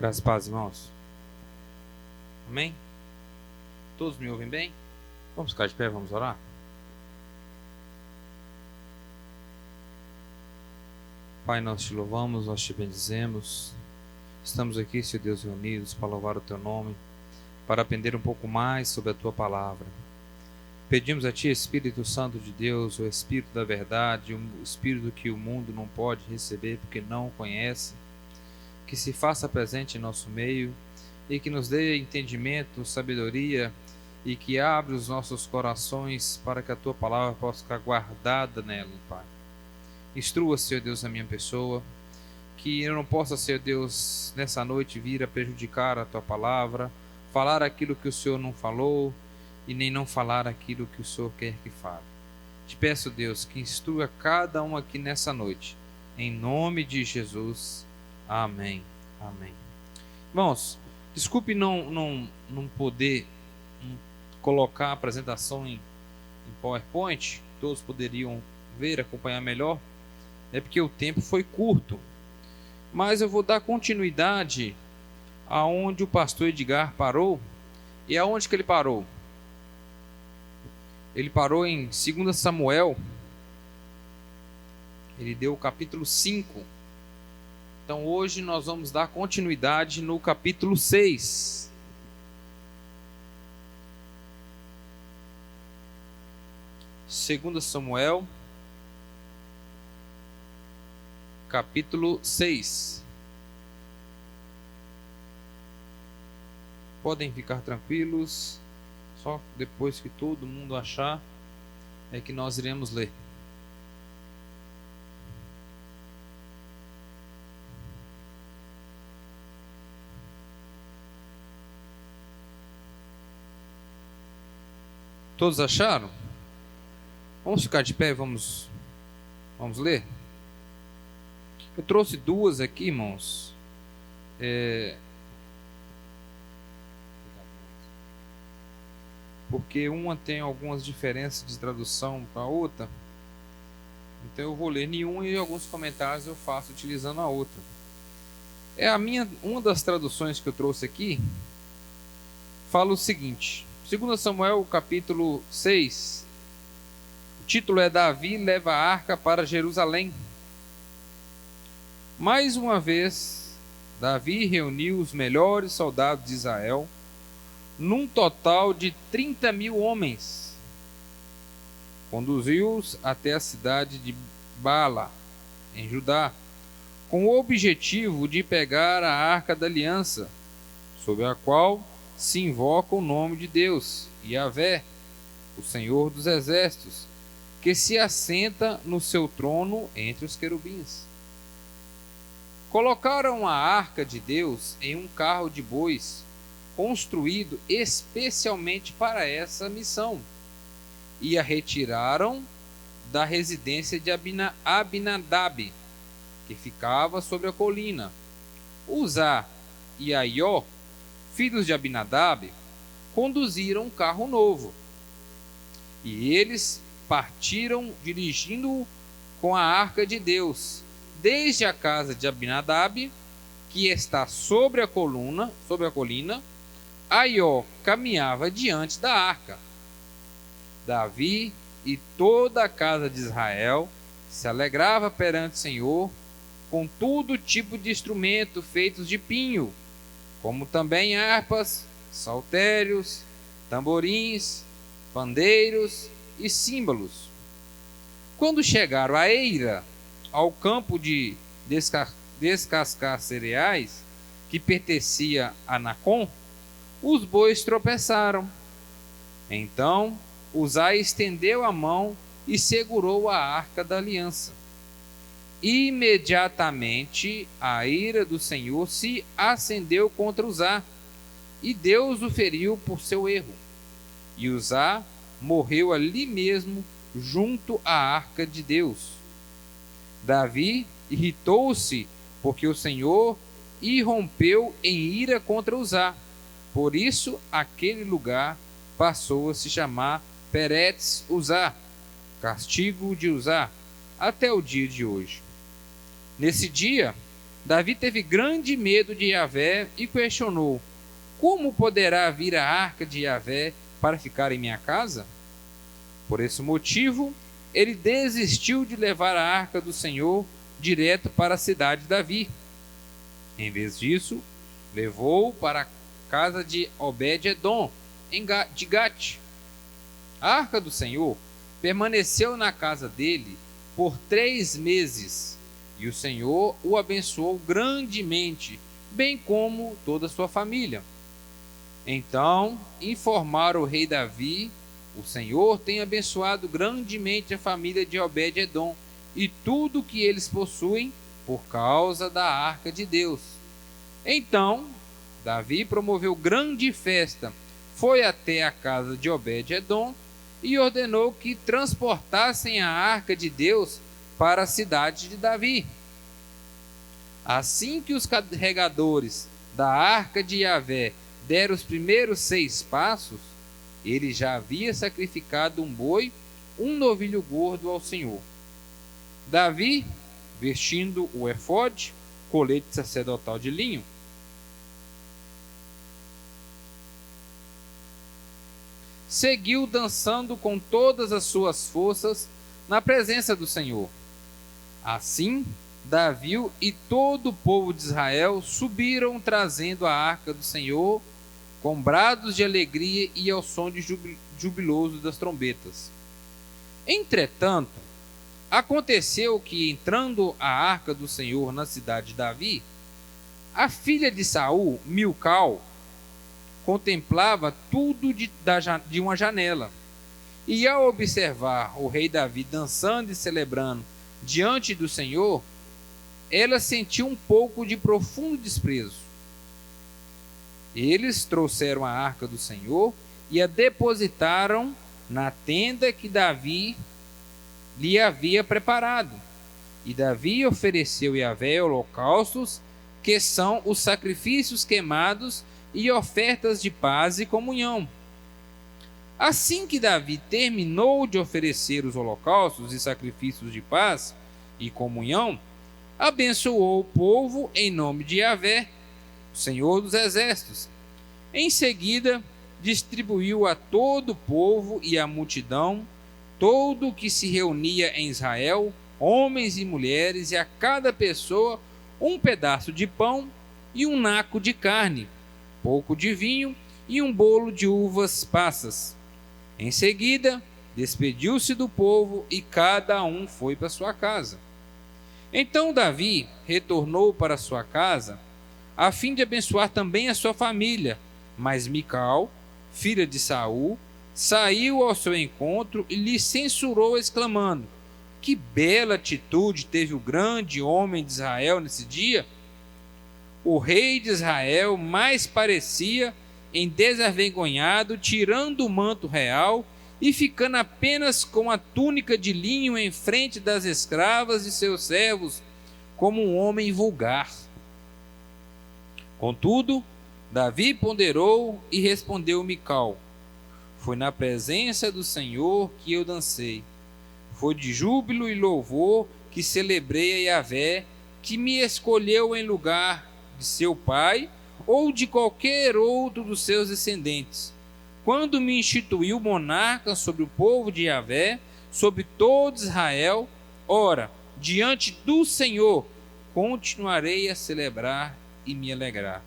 Graças a paz, irmãos. Amém? Todos me ouvem bem? Vamos ficar de pé, vamos orar? Pai, nós te louvamos, nós te bendizemos. Estamos aqui, Senhor Deus, reunidos para louvar o teu nome, para aprender um pouco mais sobre a tua palavra. Pedimos a ti, Espírito Santo de Deus, o Espírito da verdade, o Espírito que o mundo não pode receber porque não o conhece, que se faça presente em nosso meio e que nos dê entendimento, sabedoria e que abra os nossos corações para que a tua palavra possa ficar guardada nela, Pai. Instrua, Senhor Deus, a minha pessoa, que eu não possa, Senhor Deus, nessa noite vir a prejudicar a tua palavra, falar aquilo que o Senhor não falou e nem não falar aquilo que o Senhor quer que fale. Te peço, Deus, que instrua cada um aqui nessa noite, em nome de Jesus. Amém. Amém. Irmãos, desculpe não poder colocar a apresentação em PowerPoint, todos poderiam ver, acompanhar melhor, é porque o tempo foi curto. Mas eu vou dar continuidade aonde o pastor Edgar parou. E aonde que ele parou? Ele parou em 2 Samuel. Ele deu o capítulo 5. Então hoje nós vamos dar continuidade no capítulo 6. Segunda Samuel, capítulo 6. Podem ficar tranquilos, só depois que todo mundo achar é que nós iremos ler. Todos acharam? Vamos ficar de pé e vamos ler? Eu trouxe duas aqui, irmãos. Porque uma tem algumas diferenças de tradução para a outra. Então eu vou ler nenhuma e alguns comentários eu faço utilizando a outra. Uma das traduções que eu trouxe aqui fala o seguinte: 2 Samuel capítulo 6. O título é Davi leva a arca para Jerusalém. Mais uma vez, Davi reuniu os melhores soldados de Israel, num total de 30.000 homens. Conduziu-os até a cidade de Bala, em Judá, com o objetivo de pegar a arca da aliança, sob a qual se invoca o nome de Deus, Yahvé, o Senhor dos Exércitos, que se assenta no seu trono entre os querubins. Colocaram a arca de Deus em um carro de bois, construído especialmente para essa missão, e a retiraram da residência de Abinadab, que ficava sobre a colina. Uzá e Aió, filhos de Abinadab, conduziram um carro novo, e eles partiram dirigindo-o com a arca de Deus, desde a casa de Abinadab, que está sobre a colina. Aió caminhava diante da arca. Davi e toda a casa de Israel se alegrava perante o Senhor com todo tipo de instrumento feitos de pinho, como também harpas, saltérios, tamborins, pandeiros e símbolos. Quando chegaram a Eira, ao campo de descascar cereais, que pertencia a Nacon, os bois tropeçaram. Então Uzá estendeu a mão e segurou a arca da aliança. Imediatamente a ira do Senhor se acendeu contra Uzá, e Deus o feriu por seu erro. E Uzá morreu ali mesmo, junto à arca de Deus. Davi irritou-se, porque o Senhor irrompeu em ira contra Uzá. Por isso, aquele lugar passou a se chamar Peretz Uzá, castigo de Uzá, até o dia de hoje. Nesse dia, Davi teve grande medo de Yahvé e questionou: como poderá vir a arca de Yahvé para ficar em minha casa? Por esse motivo, ele desistiu de levar a arca do Senhor direto para a cidade de Davi. Em vez disso, levou para a casa de Obed-edom, de Gate. A arca do Senhor permaneceu na casa dele por 3 meses, e o Senhor o abençoou grandemente, bem como toda a sua família. Então informaram o rei Davi: o Senhor tem abençoado grandemente a família de Obed-edom e tudo o que eles possuem por causa da arca de Deus. Então Davi promoveu grande festa, foi até a casa de Obed-edom e ordenou que transportassem a arca de Deus para a cidade de Davi. Assim que os carregadores da arca de Yahvé deram os primeiros 6 passos, ele já havia sacrificado um boi, um novilho gordo ao Senhor. Davi, vestindo o efode, colete sacerdotal de linho, seguiu dançando com todas as suas forças na presença do Senhor. Assim, Davi e todo o povo de Israel subiram trazendo a arca do Senhor com brados de alegria e ao som de jubiloso das trombetas. Entretanto, aconteceu que, entrando a arca do Senhor na cidade de Davi, a filha de Saul, Milcal, contemplava tudo de uma janela. E ao observar o rei Davi dançando e celebrando diante do Senhor, ela sentiu um pouco de profundo desprezo. Eles trouxeram a arca do Senhor e a depositaram na tenda que Davi lhe havia preparado. E Davi ofereceu a Yahvé holocaustos, que são os sacrifícios queimados, e ofertas de paz e comunhão. Assim que Davi terminou de oferecer os holocaustos e sacrifícios de paz e comunhão, abençoou o povo em nome de Yahvé, o Senhor dos Exércitos. Em seguida, distribuiu a todo o povo e a multidão, todo o que se reunia em Israel, homens e mulheres, e a cada pessoa um pedaço de pão e um naco de carne, pouco de vinho e um bolo de uvas passas. Em seguida, despediu-se do povo e cada um foi para sua casa. Então Davi retornou para sua casa, a fim de abençoar também a sua família. Mas Mical, filha de Saul, saiu ao seu encontro e lhe censurou, exclamando: que bela atitude teve o grande homem de Israel nesse dia! O rei de Israel mais parecia em desavergonhado, tirando o manto real e ficando apenas com a túnica de linho em frente das escravas de seus servos, como um homem vulgar. Contudo, Davi ponderou e respondeu Mical: foi na presença do Senhor que eu dancei. Foi de júbilo e louvor que celebrei a Yahvé, que me escolheu em lugar de seu pai ou de qualquer outro dos seus descendentes, quando me instituiu monarca sobre o povo de Yahvé, sobre todo Israel. Ora, diante do Senhor continuarei a celebrar e me alegrar.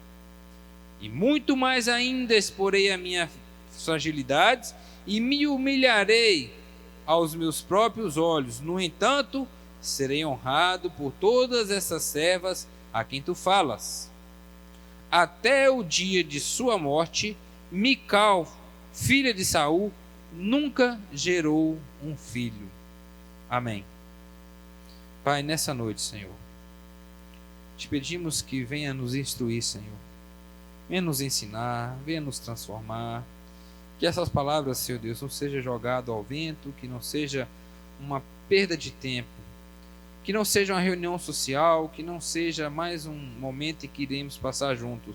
E muito mais ainda exporei a minha fragilidades e me humilharei aos meus próprios olhos. No entanto, serei honrado por todas essas servas a quem tu falas. Até o dia de sua morte, Mical, filha de Saul, nunca gerou um filho. Amém. Pai, nessa noite, Senhor, te pedimos que venha nos instruir, Senhor. Venha nos ensinar, venha nos transformar. Que essas palavras, Senhor Deus, não seja jogado ao vento, que não seja uma perda de tempo, que não seja uma reunião social, que não seja mais um momento em que iremos passar juntos,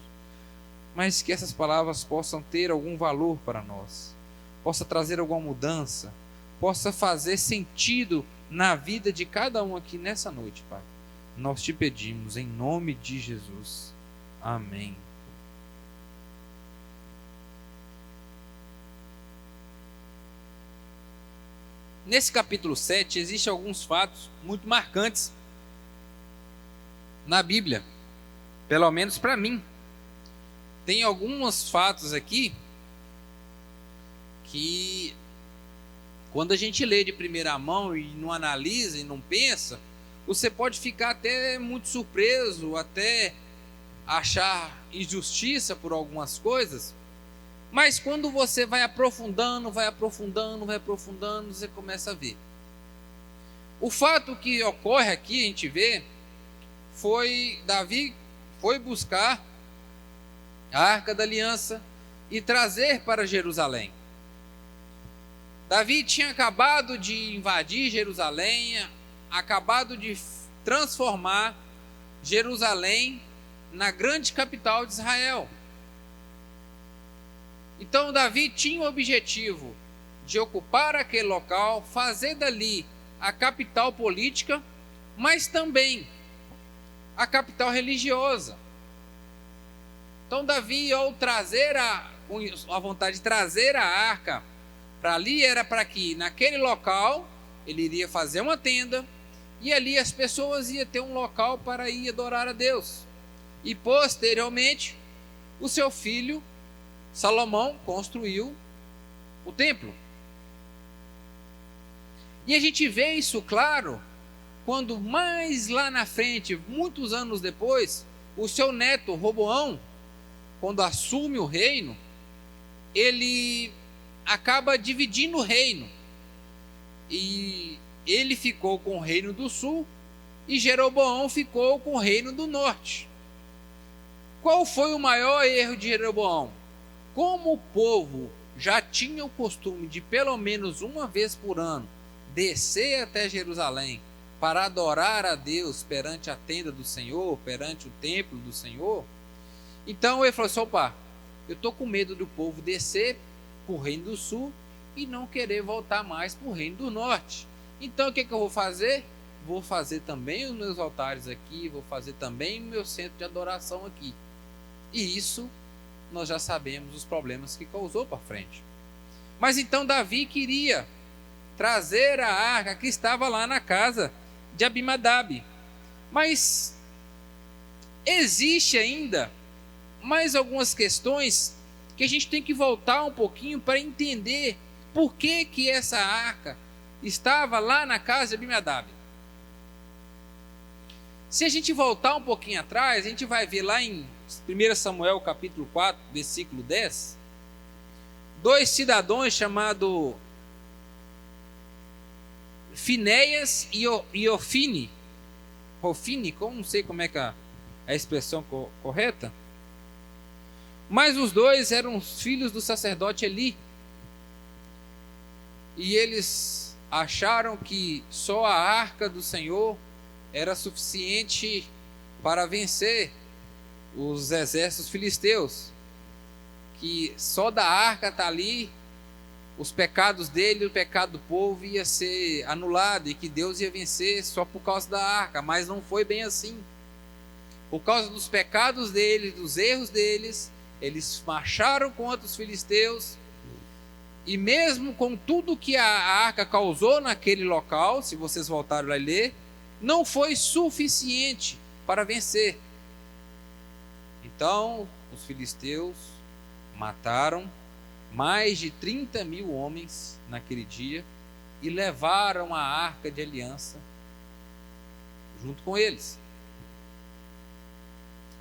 mas que essas palavras possam ter algum valor para nós, possa trazer alguma mudança, possa fazer sentido na vida de cada um aqui nessa noite, Pai. Nós te pedimos em nome de Jesus. Amém. Nesse capítulo 7 existem alguns fatos muito marcantes na Bíblia, pelo menos para mim. Tem alguns fatos aqui que, quando a gente lê de primeira mão e não analisa e não pensa, você pode ficar até muito surpreso, até achar injustiça por algumas coisas. Mas quando você vai aprofundando, você começa a ver. O fato que ocorre aqui, a gente vê, foi Davi foi buscar a Arca da Aliança e trazer para Jerusalém. Davi tinha acabado de invadir Jerusalém, acabado de transformar Jerusalém na grande capital de Israel. Então Davi tinha o objetivo de ocupar aquele local, fazer dali a capital política, mas também a capital religiosa. Então Davi, ao trazer a vontade de trazer a arca para ali, era para que naquele local ele iria fazer uma tenda, e ali as pessoas iam ter um local para ir adorar a Deus. E posteriormente o seu filho Salomão construiu o templo. E a gente vê isso claro quando mais lá na frente, muitos anos depois, o seu neto Roboão, quando assume o reino, ele acaba dividindo o reino. E ele ficou com o reino do sul e Jeroboão ficou com o reino do norte. Qual foi o maior erro de Jeroboão? Como o povo já tinha o costume de pelo menos uma vez por ano descer até Jerusalém para adorar a Deus perante a tenda do Senhor, perante o templo do Senhor, então ele falou assim: opa, eu estou com medo do povo descer para o reino do sul e não querer voltar mais para o reino do norte. Então o que eu vou fazer? Vou fazer também os meus altares aqui, vou fazer também o meu centro de adoração aqui. E isso nós já sabemos os problemas que causou para frente. Mas então Davi queria trazer a arca que estava lá na casa de Abinadab. Mas existe ainda mais algumas questões que a gente tem que voltar um pouquinho para entender por que essa arca estava lá na casa de Abinadab. Se a gente voltar um pouquinho atrás, a gente vai ver lá em 1 Samuel capítulo 4, versículo 10, dois cidadãos chamados Finéias e Ofni, como não sei como é que é a expressão correta, mas os dois eram filhos do sacerdote Eli, e eles acharam que só a arca do Senhor era suficiente para vencer os exércitos filisteus, que só da arca tá ali, os pecados dele, o pecado do povo ia ser anulado, e que Deus ia vencer só por causa da arca. Mas não foi bem assim. Por causa dos pecados deles, dos erros deles, eles marcharam contra os filisteus, e mesmo com tudo que a arca causou naquele local, se vocês voltarem lá e ler, não foi suficiente para vencer. Então os filisteus mataram mais de 30.000 homens naquele dia e levaram a arca de aliança junto com eles.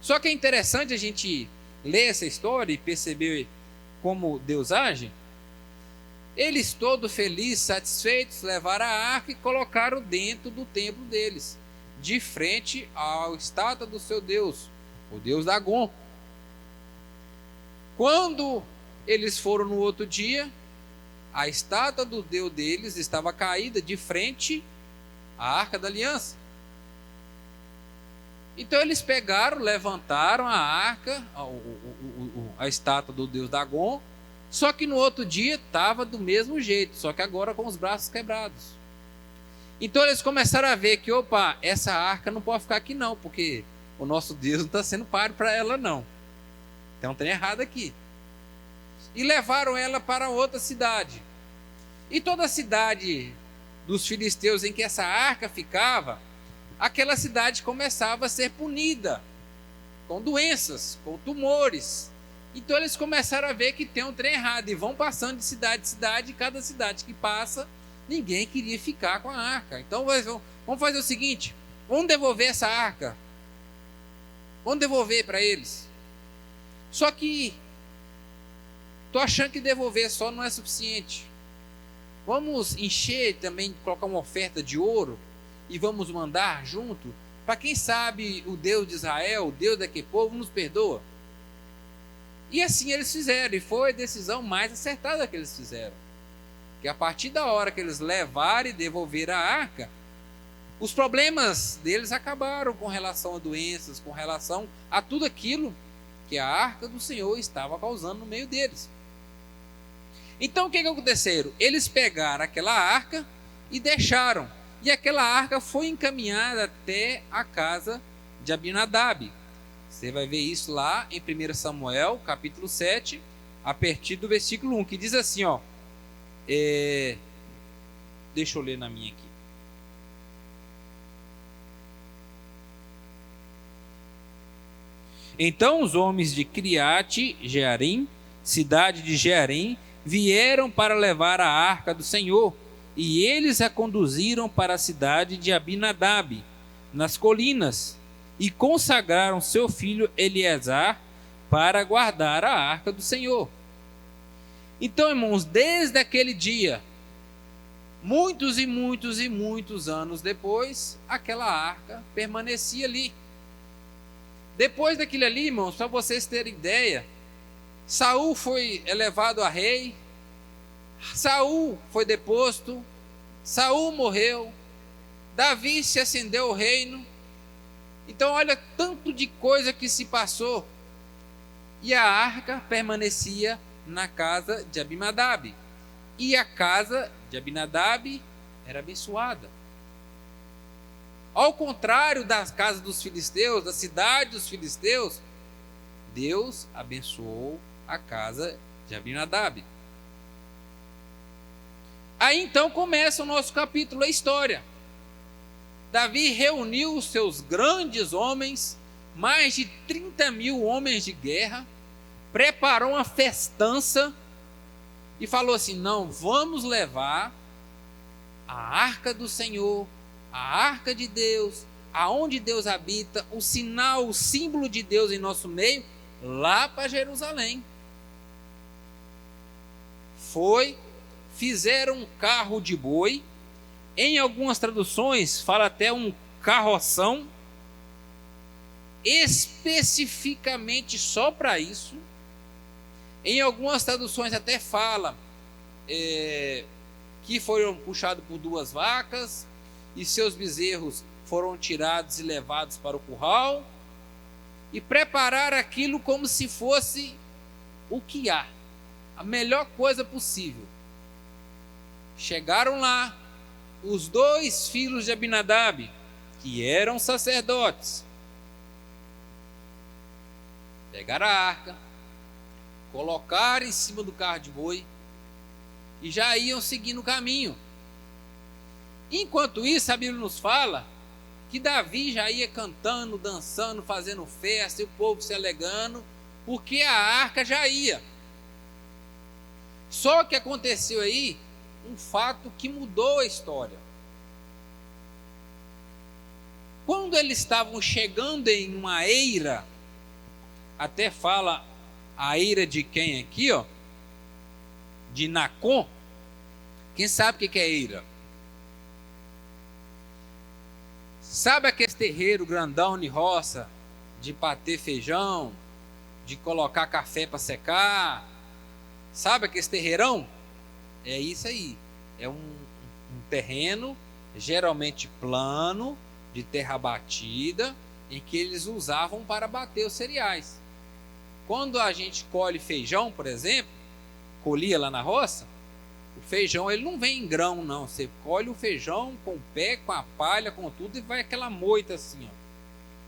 Só que é interessante a gente ler essa história e perceber como Deus age. Eles, todos felizes, satisfeitos, levaram a arca e colocaram dentro do templo deles, de frente à estátua do seu Deus, o Deus Dagon. Quando eles foram no outro dia, a estátua do Deus deles estava caída de frente à Arca da Aliança. Então eles pegaram, levantaram a arca, a estátua do Deus Dagon, só que no outro dia estava do mesmo jeito, só que agora com os braços quebrados. Então eles começaram a ver que, opa, essa arca não pode ficar aqui não, porque o nosso Deus não está sendo páreo para ela não. Tem um trem errado aqui. E levaram ela para outra cidade. E toda a cidade dos filisteus em que essa arca ficava, aquela cidade começava a ser punida com doenças, com tumores. Então eles começaram a ver que tem um trem errado e vão passando de cidade em cidade, e cada cidade que passa, ninguém queria ficar com a arca. Então vamos fazer o seguinte, vamos devolver essa arca. Vamos devolver para eles. Só que estou achando que devolver só não é suficiente. Vamos encher também, colocar uma oferta de ouro e vamos mandar junto, para quem sabe o Deus de Israel, o Deus daquele povo, nos perdoa. E assim eles fizeram, e foi a decisão mais acertada que eles fizeram. Que a partir da hora que eles levaram e devolveram a arca, os problemas deles acabaram com relação a doenças, com relação a tudo aquilo que a arca do Senhor estava causando no meio deles. Então o que aconteceu? Eles pegaram aquela arca e deixaram. E aquela arca foi encaminhada até a casa de Abinadab. Você vai ver isso lá em 1 Samuel, capítulo 7, a partir do versículo 1, que diz assim, ó. Deixa eu ler na minha aqui. Então os homens de Criate Jearim, cidade de Jearim, vieram para levar a arca do Senhor, e eles a conduziram para a cidade de Abinadab, nas colinas, e consagraram seu filho Eleazar para guardar a arca do Senhor. Então, irmãos, desde aquele dia, muitos e muitos e muitos anos depois, aquela arca permanecia ali. Depois daquilo ali, irmãos, para vocês terem ideia, Saul foi elevado a rei, Saul foi deposto, Saul morreu, Davi se ascendeu ao reino. Então olha tanto de coisa que se passou. E a arca permanecia na casa de Abinadab. E a casa de Abinadab era abençoada. Ao contrário das casas dos filisteus, da cidade dos filisteus, Deus abençoou a casa de Abinadab. Aí então começa o nosso capítulo, a história. Davi reuniu os seus grandes homens, mais de 30.000 homens de guerra, preparou uma festança e falou assim: não, vamos levar a arca do Senhor, a arca de Deus, aonde Deus habita, o sinal, o símbolo de Deus em nosso meio, lá para Jerusalém. Fizeram um carro de boi, em algumas traduções fala até um carroção, especificamente só para isso. Em algumas traduções até fala que foram puxados por 2 vacas e seus bezerros foram tirados e levados para o curral, e preparar aquilo como se fosse o que há, a melhor coisa possível. Chegaram lá os 2 filhos de Abinadab, que eram sacerdotes, pegaram a arca, colocaram em cima do carro de boi e já iam seguindo o caminho. Enquanto isso, a Bíblia nos fala que Davi já ia cantando, dançando, fazendo festa, e o povo se alegrando, porque a arca já ia. Só que aconteceu aí um fato que mudou a história. Quando eles estavam chegando em uma eira, até fala a eira de quem aqui, ó? De Nacon. Quem sabe o que é eira? Sabe aquele terreiro grandão de roça, de bater feijão, de colocar café para secar? Sabe aquele terreirão? É isso aí. É um terreno geralmente plano, de terra batida, em que eles usavam para bater os cereais. Quando a gente colhe feijão, por exemplo, colhia lá na roça, o feijão, ele não vem em grão, não. Você colhe o feijão com o pé, com a palha, com tudo, e vai aquela moita assim, ó.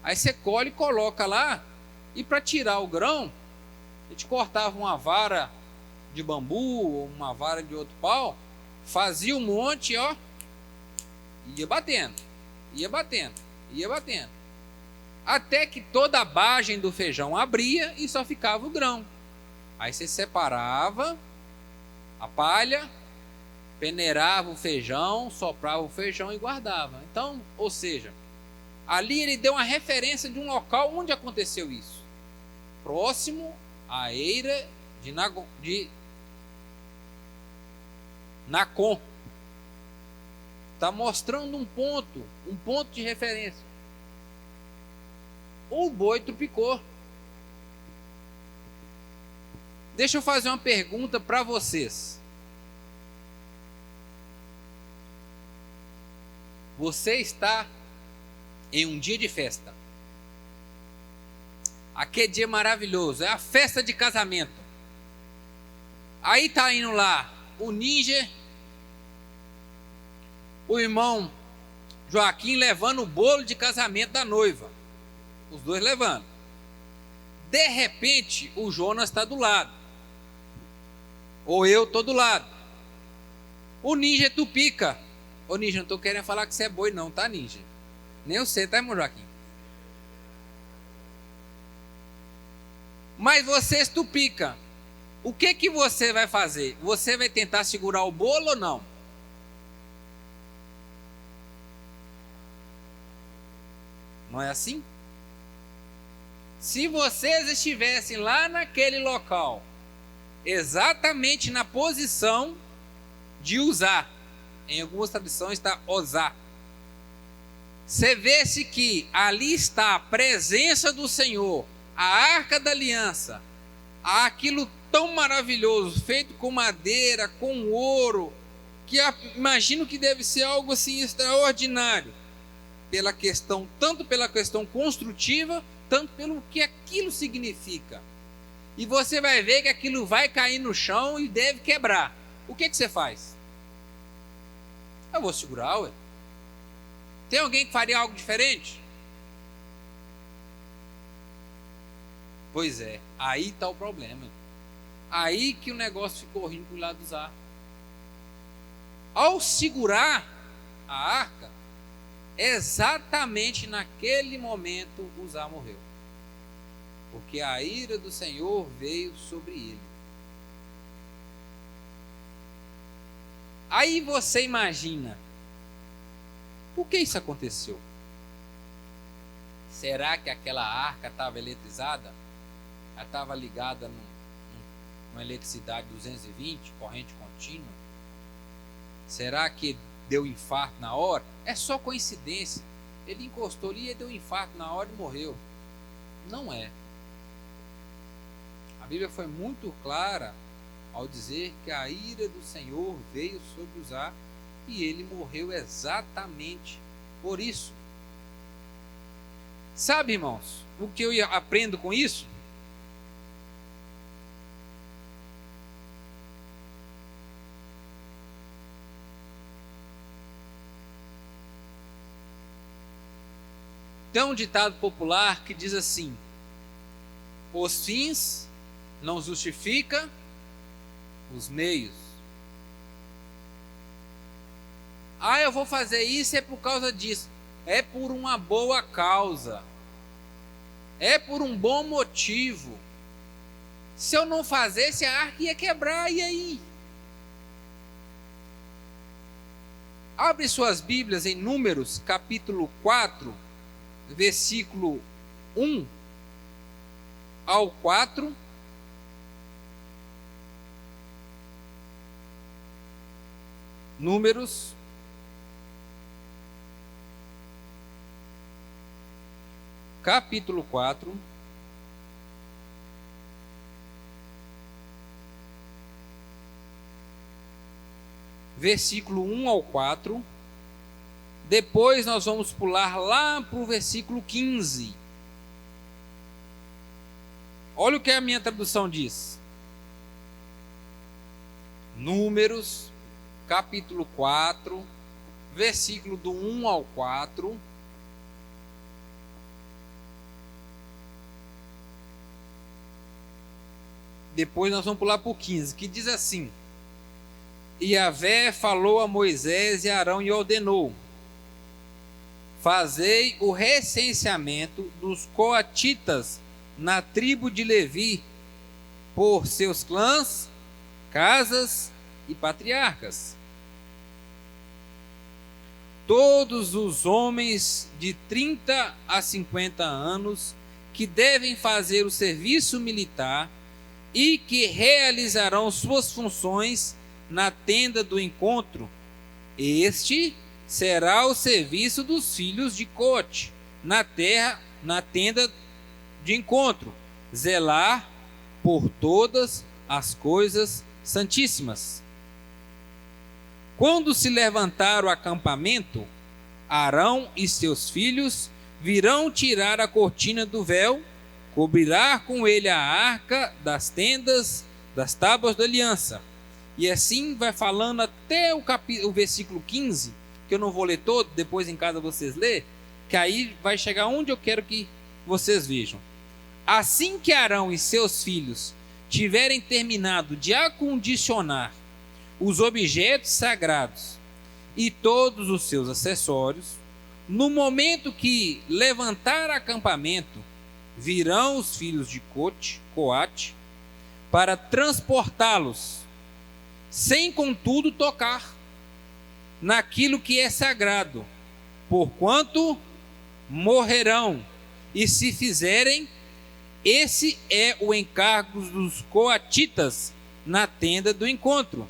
Aí você colhe e coloca lá, e para tirar o grão, a gente cortava uma vara de bambu ou uma vara de outro pau, fazia um monte, ó, ia batendo, ia batendo, ia batendo, até que toda a bagem do feijão abria e só ficava o grão. Aí você separava a palha, peneirava o feijão, soprava o feijão e guardava. Então, ou seja, ali ele deu uma referência de um local onde aconteceu isso, próximo à eira de Nacon. Está mostrando um ponto de referência. O boi trupicou. Deixa eu fazer uma pergunta para vocês. Você está em um dia de festa. Aquele dia maravilhoso, é a festa de casamento. Aí tá indo lá o ninja, o irmão Joaquim levando o bolo de casamento da noiva. Os dois levando. De repente, o Jonas está do lado. Ou eu estou do lado. O ninja tupica. Ô ninja, não estou querendo falar que você é boi não, tá ninja? Nem você, tá, irmão Joaquim? Mas você estupica. O que você vai fazer? Você vai tentar segurar o bolo ou não? Não é assim? Se vocês estivessem lá naquele local, exatamente na posição de usar, em algumas traduções está osar, você vê-se que ali está a presença do Senhor, a arca da aliança, aquilo tão maravilhoso, feito com madeira, com ouro, que imagino que deve ser algo assim extraordinário, tanto pela questão construtiva, tanto pelo que aquilo significa. E você vai ver que aquilo vai cair no chão e deve quebrar. O que você faz? Eu vou segurar, ué. Tem alguém que faria algo diferente? Pois é, aí está o problema. Aí que o negócio ficou ruim para o lado usar. Ao segurar a arca, exatamente naquele momento Uzá morreu. Porque a ira do Senhor veio sobre ele. Aí você imagina, por que isso aconteceu? Será que aquela arca estava eletrizada? Ela estava ligada numa eletricidade 220, corrente contínua? Será que deu infarto na hora? É só coincidência. Ele encostou ali e deu infarto na hora e morreu. Não é. A Bíblia foi muito clara ao dizer que a ira do Senhor veio sobre Uzá e ele morreu exatamente por isso. Sabe, irmãos, o que eu aprendo com isso? Tem um ditado popular que diz assim: os fins não justificam os meios. Ah, eu vou fazer isso é por causa disso. É por uma boa causa. É por um bom motivo. Se eu não fizesse, a arca ia quebrar, e aí? Abre suas Bíblias em Números, capítulo 4, versículo 1 ao 4. Números, capítulo 4, versículo 1 ao 4. Depois nós vamos pular lá para o versículo 15. Olha o que a minha tradução diz. Números, capítulo 4, versículo do 1 ao 4. Depois nós vamos pular para o 15, que diz assim: E Yahvé falou a Moisés e Arão e ordenou: Fazei o recenseamento dos coatitas na tribo de Levi, por seus clãs, casas e patriarcas. Todos os homens de 30 a 50 anos que devem fazer o serviço militar e que realizarão suas funções na tenda do encontro, este será o serviço dos filhos de Coate na tenda de encontro, zelar por todas as coisas santíssimas. Quando se levantar o acampamento, Arão e seus filhos virão tirar a cortina do véu, cobrirá com ele a arca das tendas das tábuas da aliança. E assim vai falando até o versículo 15, que eu não vou ler todo, depois em casa vocês lê, que aí vai chegar onde eu quero que vocês vejam. Assim que Arão e seus filhos tiverem terminado de acondicionar os objetos sagrados e todos os seus acessórios, no momento que levantar acampamento, virão os filhos de Coate para transportá-los, sem contudo tocar naquilo que é sagrado, porquanto morrerão, e se fizerem, esse é o encargo dos coatitas na tenda do encontro.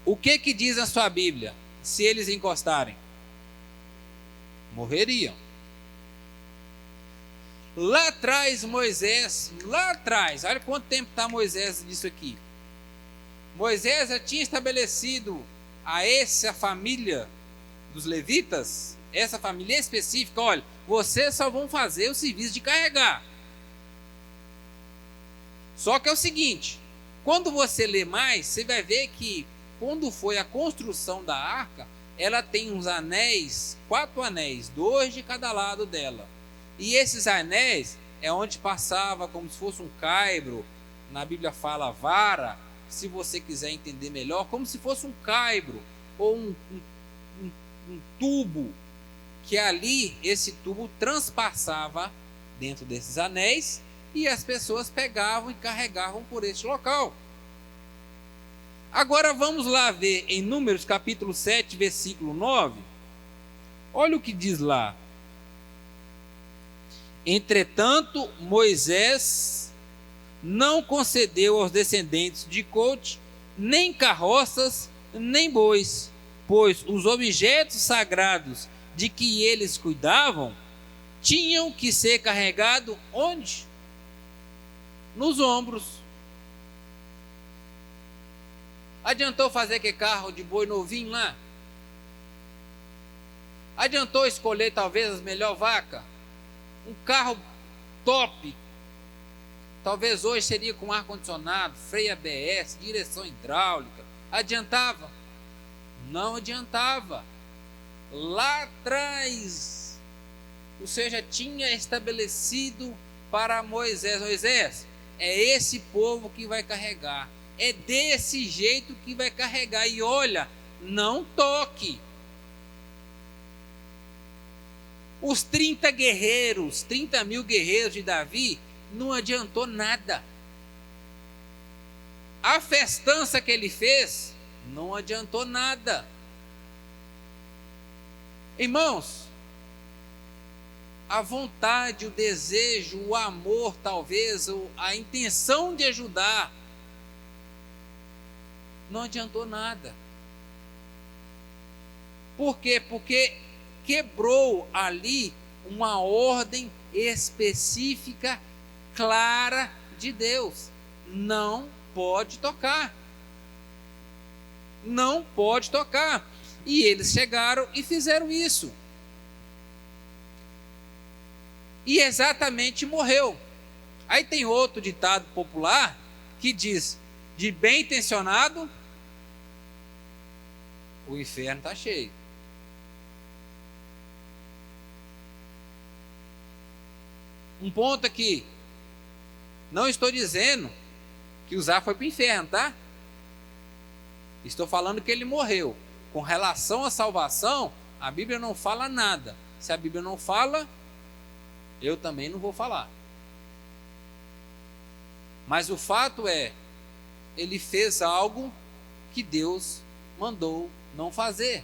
O que diz a sua Bíblia? Se eles encostarem, morreriam. Lá atrás, Moisés, olha quanto tempo está Moisés nisso aqui. Moisés já tinha estabelecido a essa família dos levitas, essa família específica: olha, vocês só vão fazer o serviço de carregar. Só que é o seguinte, quando você lê mais, você vai ver que quando foi a construção da arca, ela tem uns anéis, 4 anéis, 2 de cada lado dela. E esses anéis é onde passava como se fosse um caibro, na Bíblia fala vara, se você quiser entender melhor, como se fosse um caibro ou um tubo, que ali esse tubo transpassava dentro desses anéis e as pessoas pegavam e carregavam por este local. Agora vamos lá ver em Números capítulo 7, versículo 9. Olha o que diz lá. Entretanto, Moisés não concedeu aos descendentes de Coate nem carroças, nem bois, pois os objetos sagrados de que eles cuidavam tinham que ser carregados onde? Nos ombros. Adiantou fazer que carro de boi novinho lá? Adiantou escolher talvez as melhores vacas? Um carro top, talvez hoje seria com ar-condicionado, freio ABS, direção hidráulica. Adiantava? Não adiantava. Lá atrás, o Senhor já tinha estabelecido para Moisés: Moisés, é esse povo que vai carregar, é desse jeito que vai carregar, e olha, não toque. Os 30 mil guerreiros de Davi, não adiantou nada. A festança que ele fez, não adiantou nada. Irmãos, a vontade, o desejo, o amor, talvez, a intenção de ajudar, não adiantou nada. Por quê? Porque quebrou ali uma ordem específica, clara de Deus. Não pode tocar. Não pode tocar. E eles chegaram e fizeram isso. E exatamente morreu. Aí tem outro ditado popular que diz: de bem intencionado, o inferno está cheio. Um ponto aqui. Não estou dizendo que Uzá foi para o inferno, tá? Estou falando que ele morreu. Com relação à salvação, a Bíblia não fala nada. Se a Bíblia não fala, eu também não vou falar. Mas o fato é, ele fez algo que Deus mandou não fazer.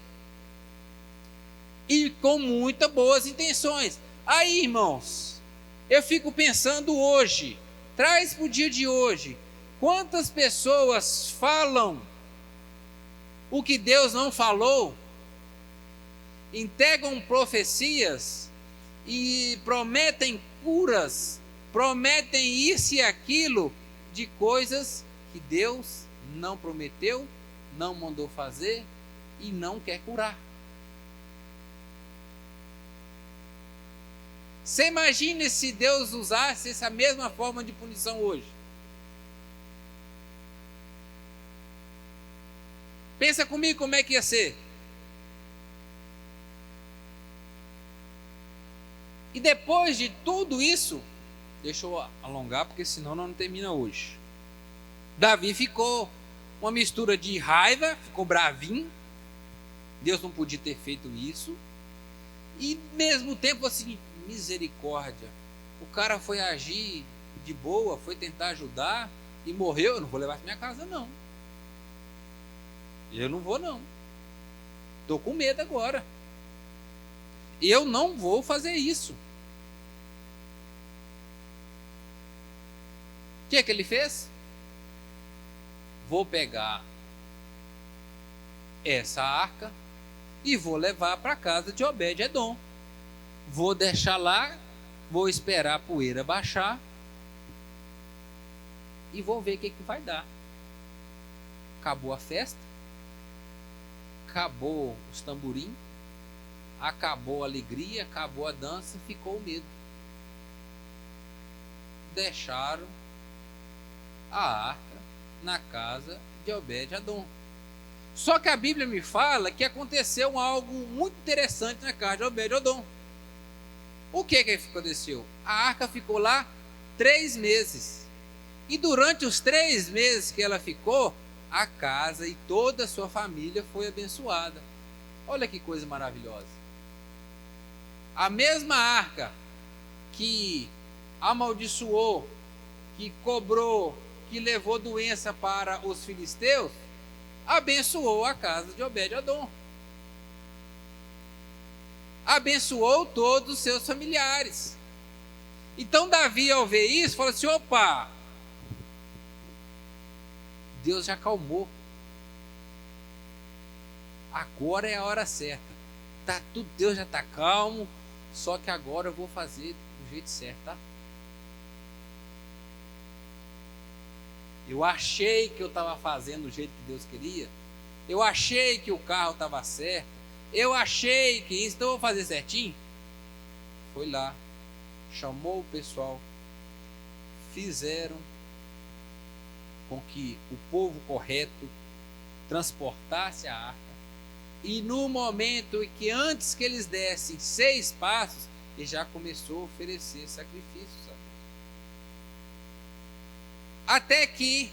E com muitas boas intenções. Aí, irmãos, eu fico pensando hoje, traz para o dia de hoje, quantas pessoas falam o que Deus não falou, entregam profecias e prometem curas, prometem isso e aquilo de coisas que Deus não prometeu, não mandou fazer e não quer curar. Você imagina se Deus usasse essa mesma forma de punição hoje? Pensa comigo como é que ia ser. E depois de tudo isso, deixa eu alongar porque senão não termina hoje. Davi ficou uma mistura de raiva, ficou bravinho. Deus não podia ter feito isso. E ao mesmo tempo assim, misericórdia. O cara foi agir de boa, foi tentar ajudar e morreu. Eu não vou levar para minha casa não. Eu não vou não. Estou com medo agora. Eu não vou fazer isso. O que é que ele fez? Vou pegar essa arca e vou levar para a casa de Obed-Edom. Vou deixar lá, vou esperar a poeira baixar e vou ver o que vai dar. Acabou a festa, acabou os tamborim, acabou a alegria, acabou a dança, ficou o medo. Deixaram a arca na casa de Obed-Edom. Só que a Bíblia me fala que aconteceu algo muito interessante na casa de Obed-Edom. O que aconteceu? A arca ficou lá 3 meses. E durante os 3 meses que ela ficou, a casa e toda a sua família foi abençoada. Olha que coisa maravilhosa. A mesma arca que amaldiçoou, que cobrou, que levou doença para os filisteus, abençoou a casa de Obed-Edom. Abençoou todos os seus familiares. Então Davi, ao ver isso, falou assim: opa, Deus já acalmou. Agora é a hora certa. Tá tudo, Deus já está calmo. Só que agora eu vou fazer do jeito certo, tá? Eu achei que eu estava fazendo do jeito que Deus queria. Eu achei que o carro estava certo. Eu achei que isso, então eu vou fazer certinho. Foi lá, chamou o pessoal, fizeram com que o povo correto transportasse a arca. E no momento em que antes que eles dessem 6 passos, ele já começou a oferecer sacrifícios. Até que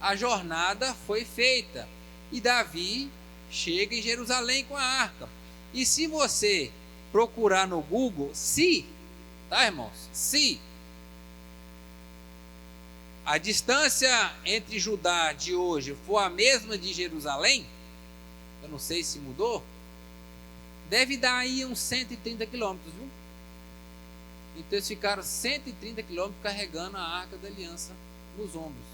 a jornada foi feita e Davi chega em Jerusalém com a arca. E se você procurar no Google, tá, irmãos? Se a distância entre Judá de hoje for a mesma de Jerusalém, eu não sei se mudou, deve dar aí uns 130 quilômetros, viu? Então eles ficaram 130 quilômetros carregando a arca da aliança nos ombros.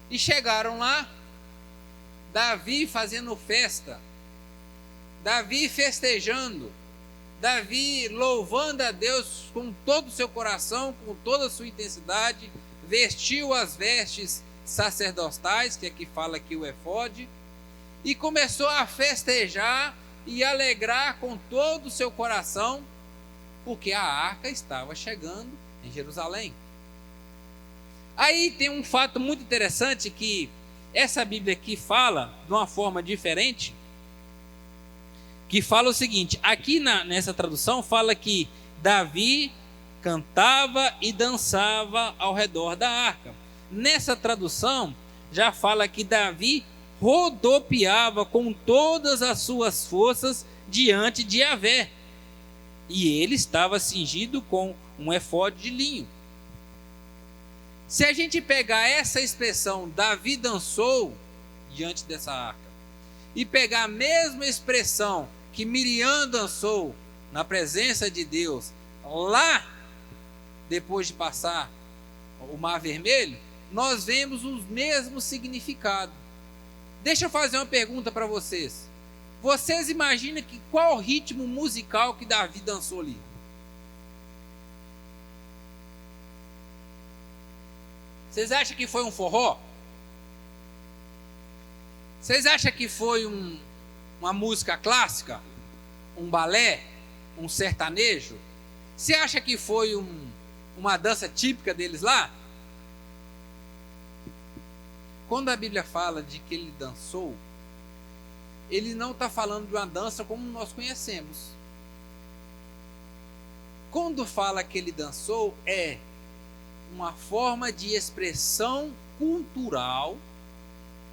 E chegaram lá, Davi fazendo festa, Davi festejando, Davi louvando a Deus com todo o seu coração, com toda a sua intensidade, vestiu as vestes sacerdotais, que aqui fala que o efode, e começou a festejar e alegrar com todo o seu coração, porque a arca estava chegando em Jerusalém. Aí tem um fato muito interessante que Essa Bíblia aqui fala de uma forma diferente, que fala o seguinte, aqui nessa tradução fala que Davi cantava e dançava ao redor da arca. Nessa tradução já fala que Davi rodopiava com todas as suas forças diante de Yahvé, e ele estava cingido com um efode de linho. Se a gente pegar essa expressão, Davi dançou diante dessa arca, e pegar a mesma expressão que Miriam dançou na presença de Deus, lá depois de passar o Mar Vermelho, nós vemos os mesmos significados. Deixa eu fazer uma pergunta para vocês. Vocês imaginam qual o ritmo musical que Davi dançou ali? Vocês acham que foi um forró? Vocês acham que foi uma música clássica? Um balé? Um sertanejo? Você acha que foi uma dança típica deles lá? Quando a Bíblia fala de que ele dançou, ele não está falando de uma dança como nós conhecemos. Quando fala que ele dançou, é uma forma de expressão cultural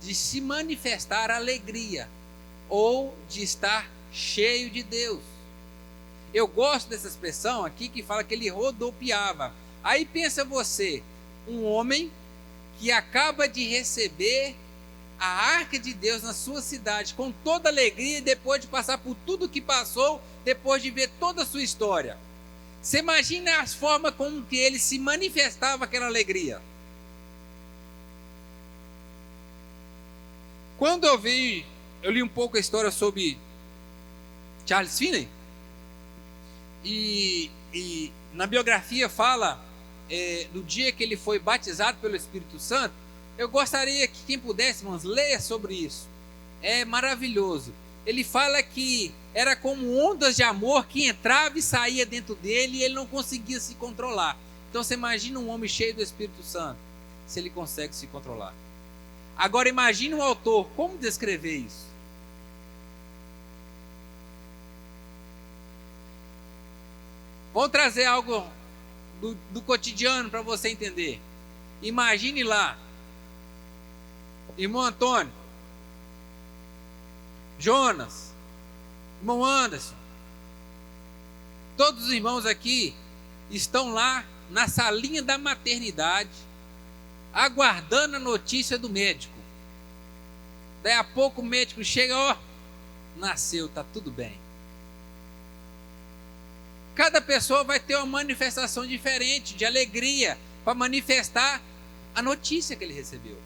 de se manifestar alegria ou de estar cheio de Deus. Eu gosto dessa expressão aqui que fala que ele rodopiava. Aí pensa você, um homem que acaba de receber a arca de Deus na sua cidade com toda alegria, depois de passar por tudo que passou, depois de ver toda a sua história. Você imagina as formas como que ele se manifestava aquela alegria. Quando eu li um pouco a história sobre Charles Finney, e na biografia fala do dia que ele foi batizado pelo Espírito Santo. Eu gostaria que quem pudesse, irmãos, leia sobre isso. É maravilhoso. Ele fala que era como ondas de amor que entrava e saía dentro dele e ele não conseguia se controlar. Então você imagina um homem cheio do Espírito Santo, se ele consegue se controlar. Agora imagine um autor, como descrever isso? Vou trazer algo do cotidiano para você entender. Imagine lá, irmão Antônio, Jonas, irmão Anderson, todos os irmãos aqui estão lá na salinha da maternidade, aguardando a notícia do médico. Daí a pouco o médico chega, ó, nasceu, tá tudo bem. Cada pessoa vai ter uma manifestação diferente de alegria para manifestar a notícia que ele recebeu.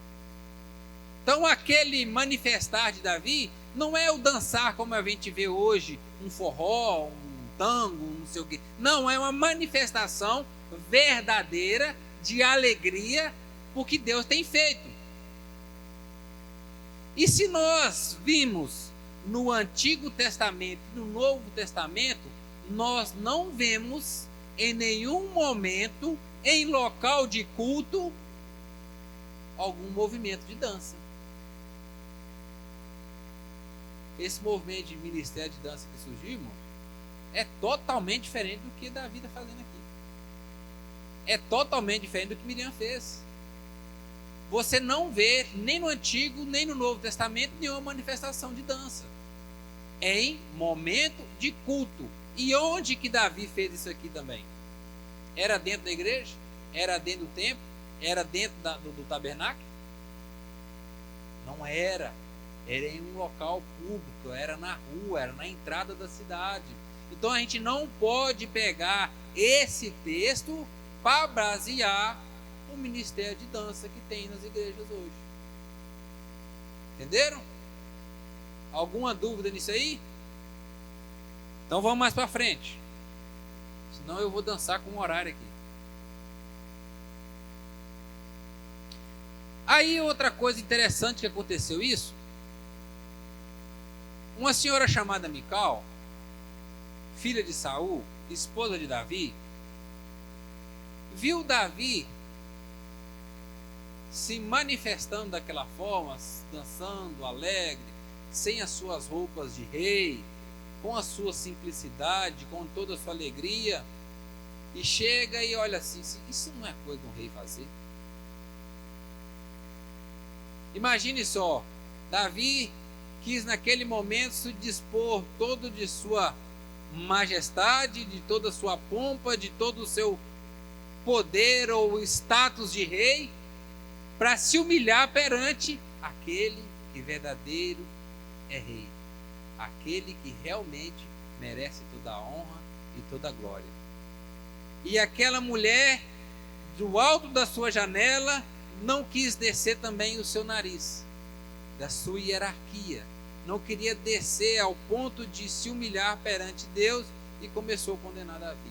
Então aquele manifestar de Davi não é o dançar como a gente vê hoje, um forró, um tango, não sei o quê. Não, é uma manifestação verdadeira de alegria por que Deus tem feito. E se nós vimos no Antigo Testamento e no Novo Testamento, nós não vemos em nenhum momento, em local de culto, algum movimento de dança. Esse movimento de ministério de dança que surgiu, irmão, é totalmente diferente do que Davi está fazendo aqui. É totalmente diferente do que Miriam fez. Você não vê, nem no Antigo, nem no Novo Testamento, nenhuma manifestação de dança. Em momento de culto. E onde que Davi fez isso aqui também? Era dentro da igreja? Era dentro do templo? Era dentro do tabernáculo? Não era. Era em um local público, era na rua, era na entrada da cidade. Então a gente não pode pegar esse texto para basear o ministério de dança que tem nas igrejas hoje. Entenderam? Alguma dúvida nisso aí? Então vamos mais para frente. Senão eu vou dançar com um horário aqui. Aí outra coisa interessante que aconteceu isso. Uma senhora chamada Mical, filha de Saul, esposa de Davi, viu Davi se manifestando daquela forma, dançando, alegre, sem as suas roupas de rei, com a sua simplicidade, com toda a sua alegria, e chega e olha assim, isso não é coisa de um rei fazer. Imagine só, Davi quis naquele momento se dispor todo de sua majestade, de toda a sua pompa, de todo o seu poder ou status de rei, para se humilhar perante aquele que verdadeiro é rei, aquele que realmente merece toda a honra e toda a glória. E aquela mulher, do alto da sua janela, não quis descer também o seu nariz, da sua hierarquia, não queria descer ao ponto de se humilhar perante Deus, e começou a condenar Davi.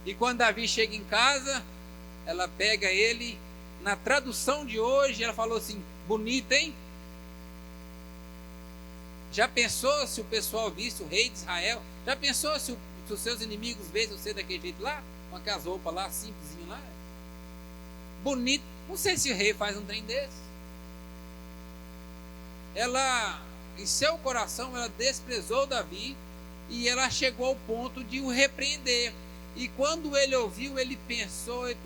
E quando Davi chega em casa, ela pega ele, na tradução de hoje, ela falou assim: bonito, hein? Já pensou se o pessoal visse o rei de Israel? Já pensou se os seus inimigos vissem você daquele jeito lá? Com aquelas roupas lá, simplesinho lá? Bonito. Não sei se o rei faz um trem desse. Ela, em seu coração, ela desprezou Davi, e ela chegou ao ponto de o repreender. E quando ele ouviu, ele pensou e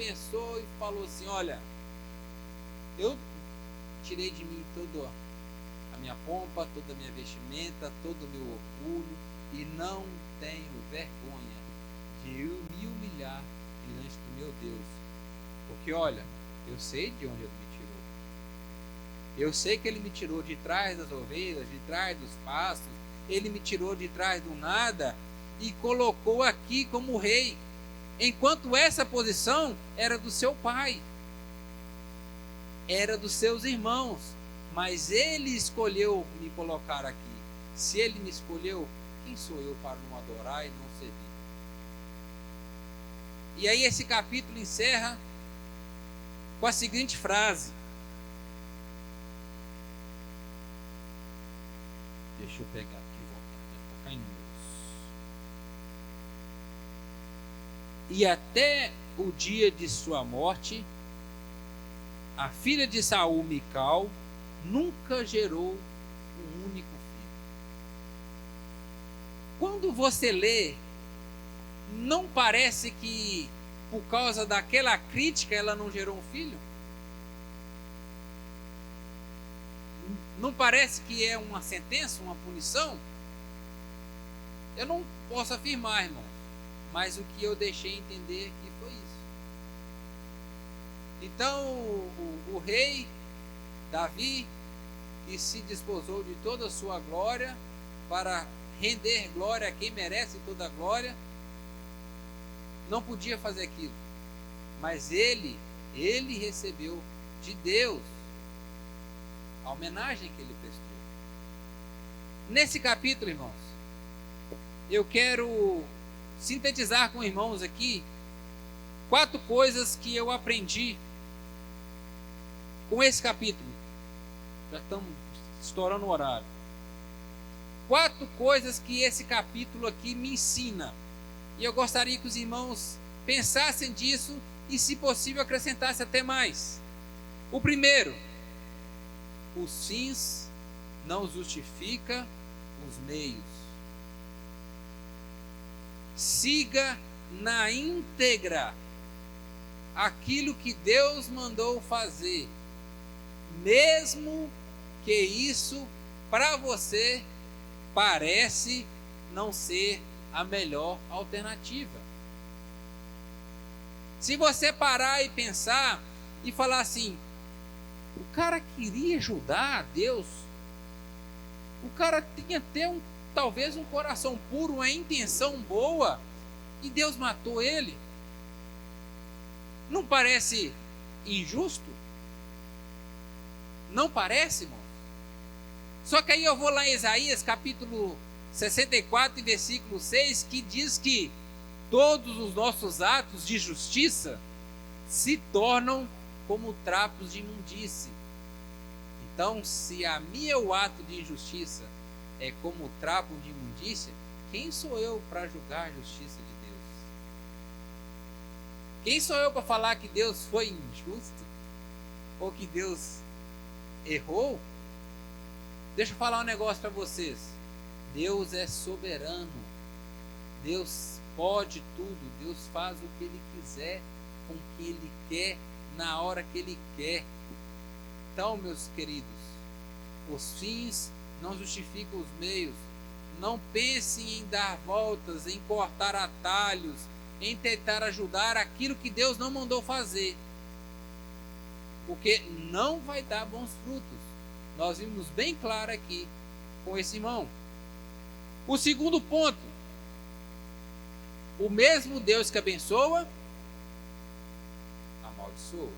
falou assim: olha, eu tirei de mim toda a minha pompa, toda a minha vestimenta, todo o meu orgulho, e não tenho vergonha de eu me humilhar diante do meu Deus. Porque olha, eu sei de onde ele me tirou. Eu sei que ele me tirou de trás das ovelhas, de trás dos pastos. Ele me tirou de trás do nada e colocou aqui como rei, enquanto essa posição era do seu pai, era dos seus irmãos, mas ele escolheu me colocar aqui. Se ele me escolheu, quem sou eu para não adorar e não servir? E aí esse capítulo encerra com a seguinte frase. Deixa eu pegar aqui, vou caindo. E até o dia de sua morte, a filha de Saul, Mical, nunca gerou um único filho. Quando você lê, não parece que por causa daquela crítica ela não gerou um filho? Não parece que é uma sentença, uma punição? Eu não posso afirmar, irmão, mas o que eu deixei entender aqui foi isso. Então o rei Davi, que se desposou de toda a sua glória para render glória a quem merece toda a glória, não podia fazer aquilo, mas ele recebeu de Deus a homenagem que ele prestou. Nesse capítulo, irmãos, eu quero sintetizar com irmãos aqui 4 coisas que eu aprendi com esse capítulo. Já estamos estourando o horário. 4 coisas que esse capítulo aqui me ensina. E eu gostaria que os irmãos pensassem disso e, se possível, acrescentassem até mais. O primeiro: os fins não justificam os meios. Siga na íntegra aquilo que Deus mandou fazer, mesmo que isso para você parece não ser a melhor alternativa. Se você parar e pensar e falar assim: o cara queria ajudar a Deus, o cara tinha até talvez um coração puro, uma intenção boa, e Deus matou ele. Não parece injusto? Não parece, irmão? Só que aí eu vou lá em Isaías capítulo 64 e versículo 6, que diz que todos os nossos atos de justiça se tornam como trapos de imundície. Então, se a meu ato de injustiça é como trapo de imundícia, quem sou eu para julgar a justiça de Deus? Quem sou eu para falar que Deus foi injusto? ou que Deus errou. Deixa eu falar um negócio para vocês. Deus é soberano. Deus pode tudo. Deus faz o que Ele quiser, com o que Ele quer, na hora que Ele quer. Então, meus queridos, os fins não justificam os meios. Não pensem em dar voltas, em cortar atalhos, em tentar ajudar aquilo que Deus não mandou fazer, porque não vai dar bons frutos. Nós vimos bem claro aqui com esse irmão. O segundo ponto: o mesmo Deus que abençoa, amaldiçoa.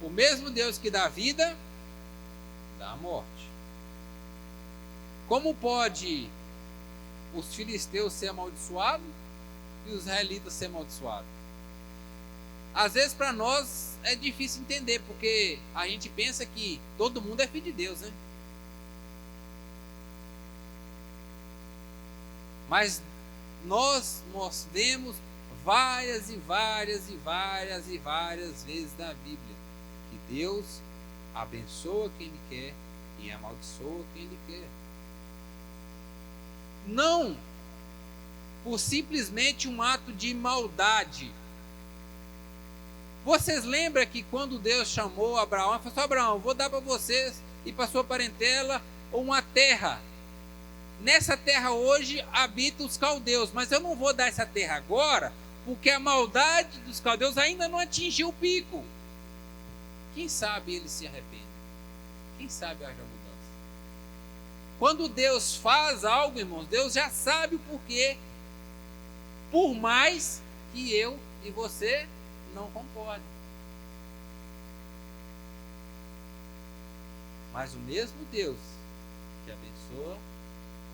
O mesmo Deus que dá vida, dá a morte. Como pode os filisteus ser amaldiçoados e os israelitas ser amaldiçoados? Às vezes para nós é difícil entender, porque a gente pensa que todo mundo é filho de Deus, né? Mas nós vemos várias vezes na Bíblia que Deus abençoa quem Ele quer e amaldiçoa quem Ele quer. Não por simplesmente um ato de maldade. Vocês lembram que quando Deus chamou Abraão, ele falou assim: Abraão, vou dar para vocês e para sua parentela uma terra. Nessa terra hoje habitam os caldeus, mas eu não vou dar essa terra agora, porque a maldade dos caldeus ainda não atingiu o pico. Quem sabe eles se arrependem? Quem sabe haja mudança? Quando Deus faz algo, irmãos, Deus já sabe o porquê. Por mais que eu e você não concordem. Mas o mesmo Deus que abençoa,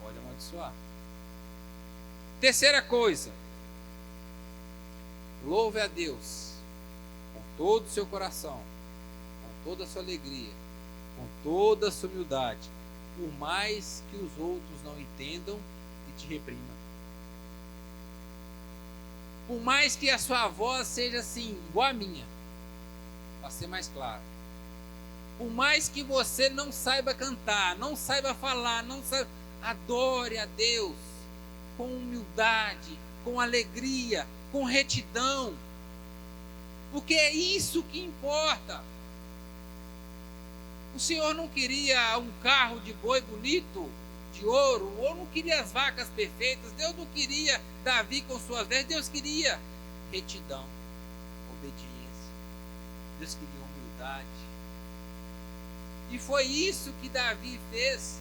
pode amaldiçoar. Terceira coisa: louve a Deus com todo o seu coração, com toda a sua alegria, com toda a sua humildade, por mais que os outros não entendam e te reprimam. Por mais que a sua voz seja assim, igual a minha, para ser mais claro. Por mais que você não saiba cantar, não saiba falar, não saiba, adore a Deus com humildade, com alegria, com retidão, porque é isso que importa. O Senhor não queria um carro de boi bonito, de ouro, ou não queria as vacas perfeitas. Deus não queria Davi com suas 10. Deus queria retidão, obediência. Deus queria humildade. E foi isso que Davi fez.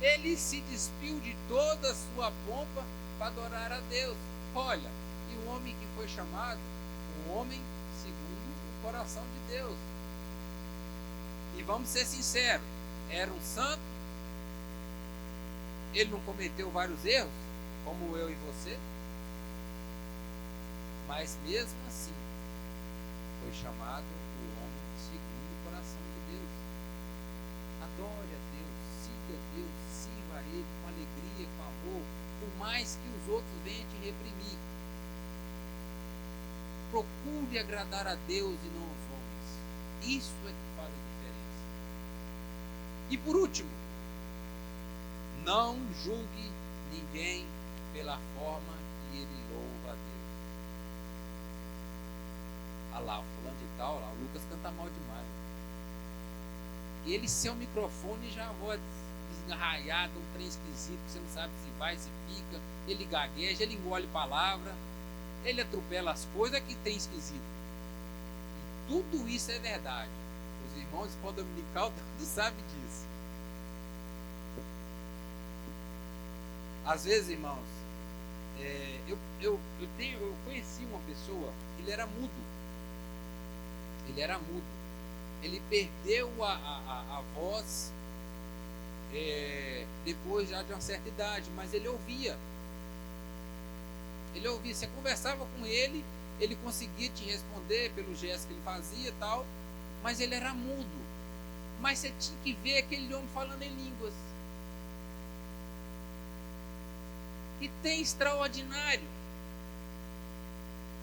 Ele se despiu de toda a sua pompa para adorar a Deus. Olha, e o homem que foi chamado, um homem segundo o coração de Deus. E vamos ser sinceros, era um santo. Ele não cometeu vários erros, como eu e você, mas mesmo assim foi chamado o homem segundo o coração de Deus. Adore a Deus, siga a Deus, sirva a Ele com alegria, com amor, por mais que os outros venham te reprimir. Procure agradar a Deus e não aos homens. Isso é que faz a diferença. E por último, não julgue ninguém pela forma que ele louva a Deus. Ah lá, o fulano de tal, lá, o Lucas canta mal demais. E ele sem o microfone já voa desarraiado, um trem esquisito, você não sabe se vai, se fica, ele gagueja, ele engole palavra, ele atropela as coisas, que trem esquisito. E tudo isso é verdade. Os irmãos de escola dominical todos sabem disso. Às vezes, irmãos, eu conheci uma pessoa, ele era mudo. Ele perdeu a voz depois já de uma certa idade, mas ele ouvia. Você conversava com ele, ele conseguia te responder pelo gesto que ele fazia e tal, mas ele era mudo. Mas você tinha que ver aquele homem falando em línguas. Que tem extraordinário.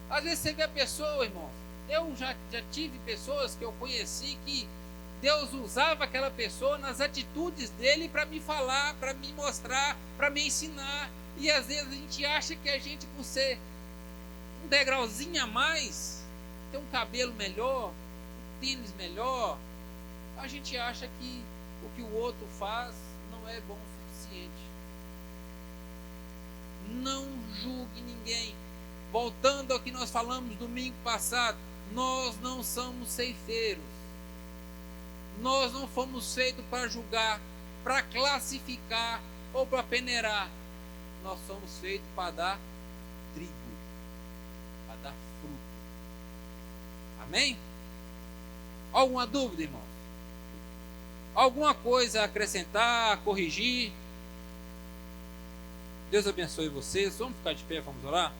Às vezes você vê a pessoa, irmão, Eu já tive pessoas que eu conheci que Deus usava aquela pessoa nas atitudes dele para me falar, para me mostrar, para me ensinar. E às vezes a gente acha que a gente, por ser um degrauzinho a mais, ter um cabelo melhor, um tênis melhor, a gente acha que o que o outro faz não é bom o suficiente. Não julgue ninguém. Voltando ao que nós falamos domingo passado, nós não somos ceifeiros. Nós não fomos feitos para julgar, para classificar ou para peneirar. Nós somos feitos para dar trigo, para dar fruto. Amém? Alguma dúvida, irmãos? Alguma coisa a acrescentar, a corrigir? Deus abençoe vocês. Vamos ficar de pé, vamos orar?